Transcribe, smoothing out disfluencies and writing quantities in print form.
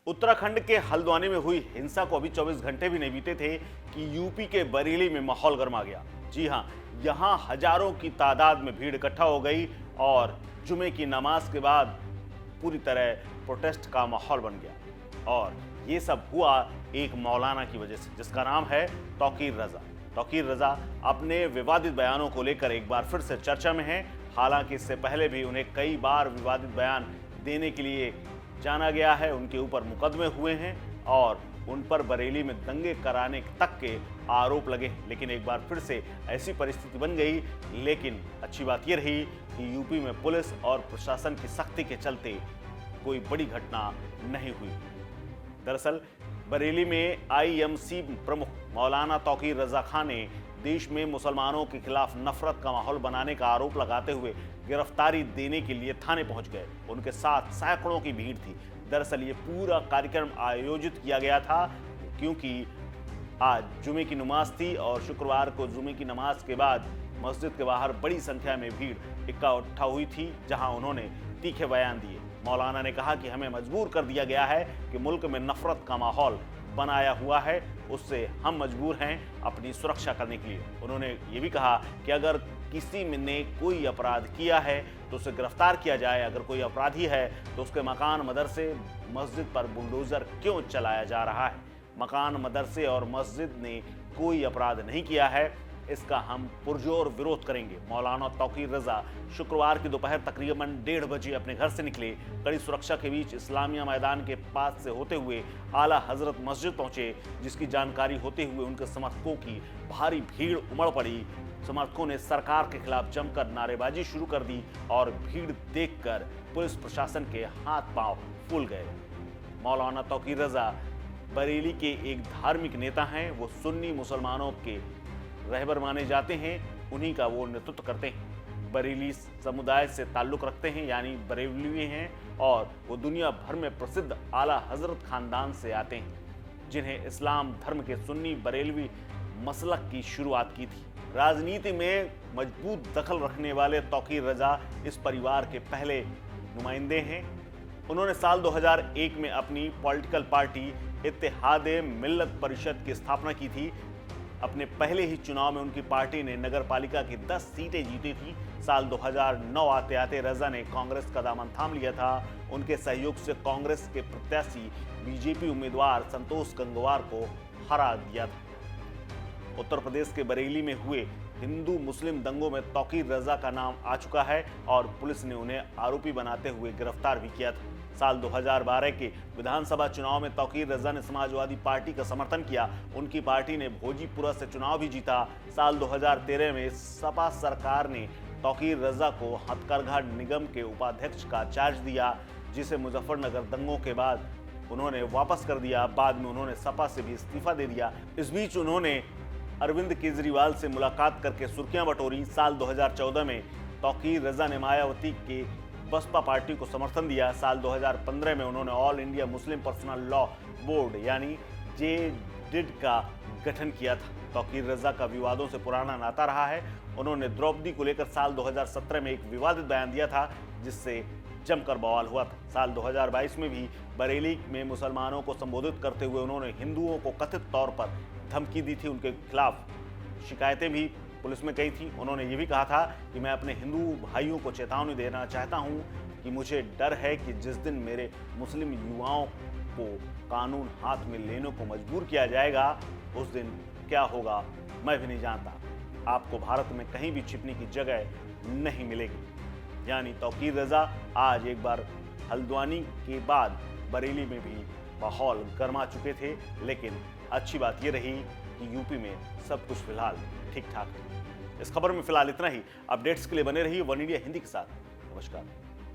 उत्तराखंड के हल्द्वानी में हुई हिंसा को अभी 24 घंटे भी नहीं बीते थे कि यूपी के बरेली में माहौल गर्मा गया। जी हां, यहां हजारों की तादाद में भीड़ इकट्ठा हो गई और जुमे की नमाज के बाद पूरी तरह प्रोटेस्ट का माहौल बन गया। और ये सब हुआ एक मौलाना की वजह से, जिसका नाम है तौकीर रजा। तौकीर रजा अपने विवादित बयानों को लेकर एक बार फिर से चर्चा में हैं। हालांकि इससे पहले भी उन्हें कई बार विवादित बयान देने के लिए जाना गया है, उनके ऊपर मुकदमे हुए हैं और उन पर बरेली में दंगे कराने तक के आरोप लगे। लेकिन एक बार फिर से ऐसी परिस्थिति बन गई। लेकिन अच्छी बात यह रही कि यूपी में पुलिस और प्रशासन की सख्ती के चलते कोई बड़ी घटना नहीं हुई। दरअसल बरेली में आईएमसी प्रमुख मौलाना तौकीर रजा खान ने देश में मुसलमानों के खिलाफ नफरत का माहौल बनाने का आरोप लगाते हुए गिरफ्तारी देने के लिए थाने पहुंच गए। उनके साथ सैकड़ों की भीड़ थी। दरअसल ये पूरा कार्यक्रम आयोजित किया गया था क्योंकि आज जुमे की नमाज थी और शुक्रवार को जुमे की नमाज के बाद मस्जिद के बाहर बड़ी संख्या में भीड़ इकट्ठा हुई थी, जहां उन्होंने तीखे बयान दिए। मौलाना ने कहा कि हमें मजबूर कर दिया गया है कि मुल्क में नफरत का माहौल बनाया हुआ है, उससे हम मजबूर हैं अपनी सुरक्षा करने के लिए। उन्होंने ये भी कहा कि अगर किसी ने कोई अपराध किया है तो उसे गिरफ्तार किया जाए। अगर कोई अपराधी है तो उसके मकान, मदरसे, मस्जिद पर बुलडोजर क्यों चलाया जा रहा है? मकान, मदरसे और मस्जिद ने कोई अपराध नहीं किया है, इसका हम पुरजोर विरोध करेंगे। मौलाना तौकीर रजा शुक्रवार की दोपहर तकरीबन 1:30 बजे अपने घर से निकले। कड़ी सुरक्षा के बीच इस्लामिया मैदान के पास से होते हुए आला हजरत मस्जिद पहुंचे, जिसकी जानकारी होते हुए उनके समर्थकों की भारी भीड़ उमड़ पड़ी। समर्थकों ने सरकार के खिलाफ जमकर नारेबाजी शुरू कर दी और भीड़ देखकर पुलिस प्रशासन के हाथ पांव फूल गए। मौलाना तौकीर रजा बरेली के एक धार्मिक नेता हैं। वो सुन्नी मुसलमानों के रहबर माने जाते हैं, उन्हीं का वो नेतृत्व करते हैं। बरेली समुदाय से ताल्लुक़ रखते हैं, यानी बरेलवी हैं, और वो दुनिया भर में प्रसिद्ध आला हजरत खानदान से आते हैं, जिन्हें इस्लाम धर्म के सुन्नी बरेलवी मसलक की शुरुआत की थी। राजनीति में मजबूत दखल रखने वाले तौकीर रजा इस परिवार के पहले नुमाइंदे हैं। उन्होंने साल 2001 में अपनी पॉलिटिकल पार्टी इत्तेहादे मिल्लत परिषद की स्थापना की थी। अपने पहले ही चुनाव में उनकी पार्टी ने नगर पालिका की 10 सीटें जीती थी। साल 2009 आते आते रजा ने कांग्रेस का दामन थाम लिया था। उनके सहयोग से कांग्रेस के प्रत्याशी बीजेपी उम्मीदवार संतोष गंगवार को हरा दिया था। उत्तर प्रदेश के बरेली में हुए हिंदू मुस्लिम दंगों में तौकीर रजा का नाम आ चुका है और पुलिस ने उन्हें आरोपी बनाते हुए गिरफ्तार भी किया था। साल 2012 के विधानसभा चुनाव में तौकीर रजा ने समाजवादी पार्टी का समर्थन किया। उनकी पार्टी ने भोजीपुरा से चुनाव भी जीता। साल 2013 में सपा सरकार ने तौकीर रजा को हथकरघा निगम के उपाध्यक्ष का चार्ज दिया, जिसे मुजफ्फरनगर दंगों के बाद उन्होंने वापस कर दिया। बाद में उन्होंने सपा से भी इस्तीफा दे दिया। इस बीच उन्होंने अरविंद केजरीवाल से मुलाकात करके सुर्खियां बटोरी। साल 2014 में तौकीर रजा ने मायावती के बसपा पार्टी को समर्थन दिया। साल 2015 में उन्होंने all India Muslim personal law board यानी JDID का गठन किया था। तौकीर रजा का विवादों से पुराना नाता रहा है। उन्होंने द्रौपदी को लेकर साल 2017 में एक विवादित बयान दिया था, जिससे जमकर बवाल हुआ था। साल 2022 में भी बरेली में मुसलमानों को संबोधित करते हुए उन्होंने हिंदुओं को कथित तौर पर धमकी दी थी। उनके खिलाफ शिकायतें भी पुलिस में कही थी। उन्होंने ये भी कहा था कि मैं अपने हिंदू भाइयों को चेतावनी देना चाहता हूं कि मुझे डर है कि जिस दिन मेरे मुस्लिम युवाओं को कानून हाथ में लेने को मजबूर किया जाएगा, उस दिन क्या होगा मैं भी नहीं जानता। आपको भारत में कहीं भी छिपने की जगह नहीं मिलेगी। यानी तौकीर रजा आज एक बार हल्द्वानी के बाद बरेली में भी माहौल गर्मा चुके थे। लेकिन अच्छी बात यह रही कि यूपी में सब कुछ फिलहाल ठीक ठाक है। इस खबर में फिलहाल इतना ही। अपडेट्स के लिए बने रहिए वन इंडिया हिंदी के साथ। नमस्कार।